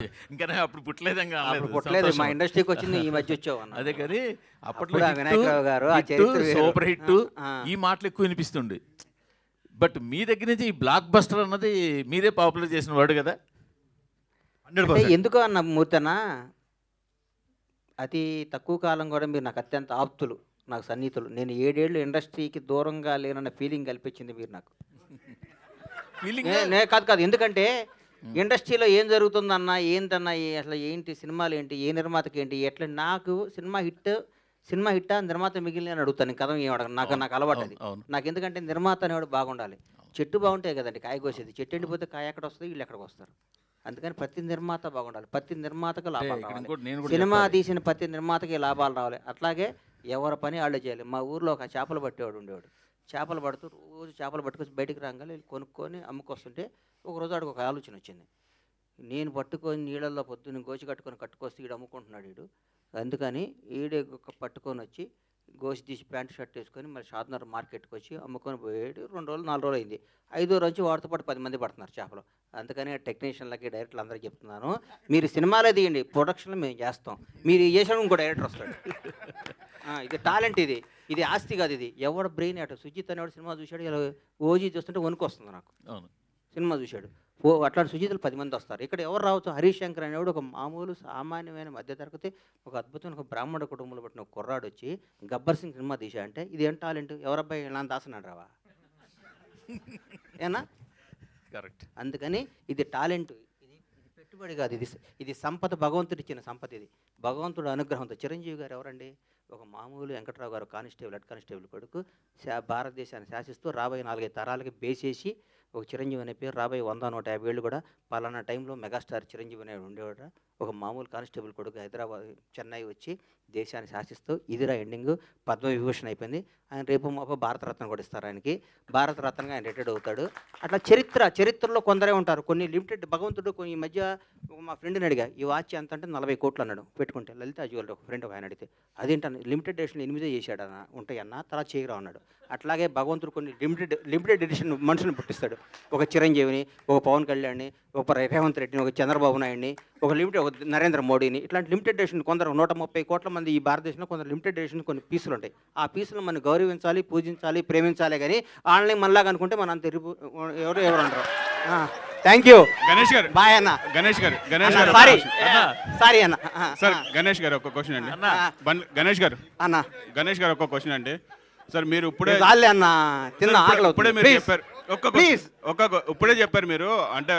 ఇంకా నేను అప్పుడు పుట్టలేదంగా అప్పుడు పుట్టలేదు, మా ఇండస్ట్రీకి వచ్చింది ఈ మధ్య వచ్చావు అన్న. అదే కానీ అప్పట్లో అప్పుడు ఆ వినాయకరావు గారు ఆ చరిత్ర వేరు. సూపర్ హిట్ ఆ. ఈ మాటలు ఎక్కువ వినిపిస్తుండే. బట్ మీ దగ్గర నుంచి ఈ బ్లాక్ బస్టర్ అన్నది మీరే పాపులర్ చేసిన వాడు కదా. అంటే ఎందుకో అన్న మూర్తన, అతి తక్కువ కాలం కూడా మీరు నాకు అత్యంత ఆప్తులు, నాకు సన్నిహితులు. నేను 7 ఏళ్ళు ఇండస్ట్రీకి దూరంగా లేనన్న ఫీలింగ్ కల్పించింది మీరు నాకు. ఫీలింగ్ కాదు, ఎందుకంటే ఇండస్ట్రీలో ఏం జరుగుతుందన్నా, ఏంటన్నా, అసలు ఏంటి సినిమాలు, ఏంటి ఏ నిర్మాతకి ఏంటి ఎట్లా, నాకు సినిమా హిట్టా నిర్మాత మిగిలిన అని అడుగుతాను. కథ ఏం అడగను, నాకు అలవాటు అది. నాకు ఎందుకంటే నిర్మాత అనేవాడు బాగుండాలి. చెట్టు బాగుంటాయి కదండి కాయ కోసేది. చెట్టు ఎండిపోతే కాయ ఎక్కడ వస్తుంది, వీళ్ళు ఎక్కడికి వస్తారు. అందుకని ప్రతి నిర్మాత బాగుండాలి, ప్రతి నిర్మాతకు లాభాలు రావాలి. సినిమా తీసిన ప్రతి నిర్మాతకి లాభాలు రావాలి. అట్లాగే ఎవరి పని వాళ్ళు చేయాలి. మా ఊర్లో ఒక చేపలు పట్టేవాడు ఉండేవాడు. చేపలు పడుతూ రోజు చేపలు పట్టుకొచ్చి బయటికి రాగానే కొనుక్కొని అమ్ముకొస్తుంటే ఒకరోజు ఆడికి ఒక ఆలోచన వచ్చింది. నేను పట్టుకొని నీళ్ళల్లో పొద్దున్న గోచి కట్టుకొస్తే వీడు అమ్ముకుంటున్నాడు వీడు, అందుకని ఈడే పట్టుకొని వచ్చి గోసి తీసి ప్యాంట్ షర్ట్ వేసుకొని మరి షాద్నగర్ మార్కెట్కి వచ్చి అమ్ముకొని పోయాడు. 2 రోజులు 4 రోజులు అయింది. 5వ రోజు వాడితో పాటు 10 మంది పడుతున్నారు చేపలు. అందుకని టెక్నీషియన్లకి డైరెక్టర్లు అందరికీ చెప్తున్నాను, మీరు సినిమాలే తీయండి, ప్రొడక్షన్లో మేము చేస్తాం. మీరు చేసాడు ఇంకో డైరెక్టర్ వస్తాడు. ఇది టాలెంట్, ఇది ఆస్తి కాదు. ఇది ఎవడ బ్రెయిన్ అటు. సుజిత్ అనేవాడు సినిమా చూశాడు, ఇలా ఓజీ చూస్తుంటే వణుకు వస్తుంది నాకు. సినిమా చూశాడు, అట్లాంటి సుజితులు 10 మంది వస్తారు. ఇక్కడ ఎవరు రావచ్చు? హరీష్ శంకర్ అనేవాడు ఒక మామూలు సామాన్యమైన మధ్యతరగతి ఒక అద్భుతమైన ఒక బ్రాహ్మణ కుటుంబంలో పుట్టిన ఒక కుర్రాడు వచ్చి గబ్బర్ సింగ్ సినిమా తీసా అంటే ఇది ఏం టాలెంట్? ఎవరబ్బాయి ఇలా దాసనాడు రావా ఏనా? కరెక్ట్. అందుకని ఇది టాలెంట్, ఇది పెట్టుబడి కాదు, ఇది సంపద, భగవంతుడు ఇచ్చిన సంపద. ఇది భగవంతుడు అనుగ్రహంతో. చిరంజీవి గారు ఎవరండి? ఒక మామూలు వెంకట్రావు గారు కానిస్టేబుల్, హెడ్ కానిస్టేబుల్ కొడుకు, భారతదేశాన్ని శాసిస్తూ రాబోయే 4-5 తరాలకి బేసేసి ఒక చిరంజీవి అనే పేరు రాబోయే 100-150 ఏళ్ళు కూడా పలానా టైంలో మెగాస్టార్ చిరంజీవి అనే ఉండేవాడు. ఒక మామూలు కానిస్టేబుల్ కొడుకు హైదరాబాద్ చెన్నై వచ్చి దేశాన్ని శాసిస్తూ ఇదిరా ఎండింగ్ పద్మవిభూషణ్ అయిపోయింది. ఆయన రేపు మాప భారతరత్న కూడా ఇస్తారు ఆయనకి. భారతరత్నగా ఆయన రిటైర్డ్ అవుతాడు. అట్లా చరిత్రలో కొందరే ఉంటారు. కొన్ని లిమిటెడ్ భగవంతుడు. కొన్ని ఈ మధ్య మా ఫ్రెండ్ని అడిగా, ఈ వాచ్ ఎంత అంటే 40 కోట్లు అన్నాడు పెట్టుకుంటే. లలిత జ్యువెలరీ ఒక ఫ్రెండ్ ఆయన అడిగితే, అదేంటన్న లిమిటెడ్ ఎడిషన్ 8 చేశాడన్న, ఉంటాయన్న తర్వాత చేయరా అన్నాడు. అట్లాగే భగవంతుడు కొన్ని లిమిటెడ్ ఎడిషన్ మనుషులను పుట్టిస్తాడు. ఒక చిరంజీవిని, ఒక పవన్ కళ్యాణ్ని, ఒక రేవంత్ రెడ్డిని, ఒక చంద్రబాబు నాయుడిని, ఒక నరేంద్ర మోడీని, ఇట్లాంటి లిమిటెడ్ ఎడిషన్ కొందరు 130 కోట్ల మంది ఈ భారతదేశంలో కొందరు లిమిటెడ్ ఎడిషన్ కొన్ని పీసులు ఉంటాయి. ఆ పీసులు మనం గౌరవించాలి, పూజించాలి, ప్రేమించాలి. కానీ ఆన్లైన్ మనలాగా అనుకుంటే మన అంత ఎవరు అంటారు. థ్యాంక్ యూ గణేష్ గారు. బాయ్ అన్న. గణేష్ గారు సారీ అన్న. సార్ గణేష్ గారు ఒక క్వశ్చన్ అండి. గణేష్ గారు ఒక క్వశ్చన్ అండి. సార్ మీరు ఇప్పుడే అన్న తిన్న ఇప్పుడే మీరు చెప్పారు, ఇప్పుడే చెప్పారు మీరు అంటే